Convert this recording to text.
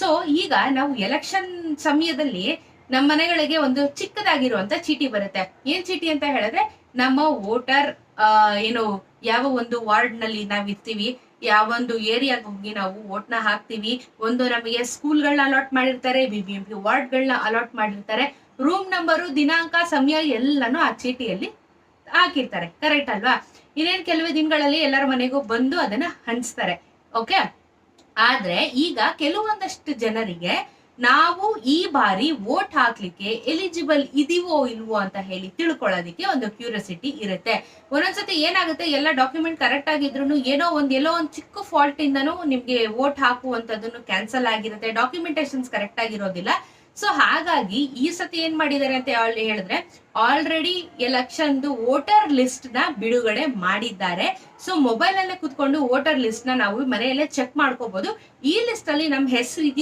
So ಈಗ ನಾವು election ಸಮಯದಲ್ಲಿ ನಮ್ಮ ಮನೆಗಳಿಗೆ ಒಂದು ಚಿಕ್ಕದಾಗಿರುವಂತ ಚೀಟಿ ಬರುತ್ತೆ. ಏನ್ ಚೀಟಿ ಅಂತ ಹೇಳಿದ್ರೆ ನಮ್ಮ ವೋಟರ್ ಏನು ಯಾವ ಒಂದು ವಾರ್ಡ್ ನಲ್ಲಿ ನಾವ್ ಇರ್ತೀವಿ, ಯಾವ ಒಂದು ಏರಿಯಾಗ ಹೋಗಿ ನಾವು ವೋಟ್ನ ಹಾಕ್ತಿವಿ, ಒಂದು ನಮಗೆ ಸ್ಕೂಲ್ಗಳನ್ನ ಅಲಾಟ್ ಮಾಡಿರ್ತಾರೆ, ಬಿಬಿಎಂಪಿ ವಾರ್ಡ್ಗಳನ್ನ ಅಲಾಟ್ ಮಾಡಿರ್ತಾರೆ, ರೂಮ್ ನಂಬರು, ದಿನಾಂಕ, ಸಮಯ ಎಲ್ಲಾನು ಆ ಚೀಟಿಯಲ್ಲಿ ಹಾಕಿರ್ತಾರೆ. ಕರೆಕ್ಟ್ ಅಲ್ವಾ? ಇನ್ನೇನ್ ಕೆಲವೇ ದಿನಗಳಲ್ಲಿ ಎಲ್ಲರ ಮನೆಗೂ ಬಂದು ಅದನ್ನ ಹಂಚ್ತಾರೆ. ಓಕೆ. ಆದ್ರೆ ಈಗ ಕೆಲವೊಂದಷ್ಟು ಜನರಿಗೆ ನಾವು ಈ ಬಾರಿ ವೋಟ್ ಹಾಕ್ಲಿಕ್ಕೆ ಎಲಿಜಿಬಲ್ ಇದೀವೋ ಇಲ್ವೋ ಅಂತ ಹೇಳಿ ತಿಳ್ಕೊಳ್ಳೋದಿಕ್ಕೆ ಒಂದು ಕ್ಯೂರಿಯಾಸಿಟಿ ಇರುತ್ತೆ. ಒಂದೊಂದ್ಸತಿ ಏನಾಗುತ್ತೆ, ಎಲ್ಲ ಡಾಕ್ಯುಮೆಂಟ್ ಕರೆಕ್ಟ್ ಆಗಿದ್ರು ಎಲ್ಲೋ ಒಂದ್ ಚಿಕ್ಕ ಫಾಲ್ಟ್ ಇಂದನೂ ನಿಮ್ಗೆ ವೋಟ್ ಹಾಕುವಂತದನ್ನು ಕ್ಯಾನ್ಸಲ್ ಆಗಿರುತ್ತೆ, ಡಾಕ್ಯುಮೆಂಟೇಶನ್ಸ್ ಕರೆಕ್ಟ್ ಆಗಿರೋದಿಲ್ಲ. ಸೊ ಹಾಗಾಗಿ ಈ ಸತಿ ಏನ್ ಮಾಡಿದ್ದಾರೆ ಅಂತ ಹೇಳಿದ್ರೆ ಆಲ್ರೆಡಿ ಎಲೆಕ್ಷನ್ ವೋಟರ್ ಲಿಸ್ಟ್ ನ ಬಿಡುಗಡೆ ಮಾಡಿದ್ದಾರೆ. ಸೊ ಮೊಬೈಲ್ ಅಲ್ಲೇ ಕುತ್ಕೊಂಡು ವೋಟರ್ ಲಿಸ್ಟ್ ನ ನಾವು ಮನೆಯಲ್ಲೇ ಚೆಕ್ ಮಾಡ್ಕೋಬಹುದು. ಈ ಲಿಸ್ಟ್ ಅಲ್ಲಿ ನಮ್ ಹೆಸರು ಇದೆಯೋ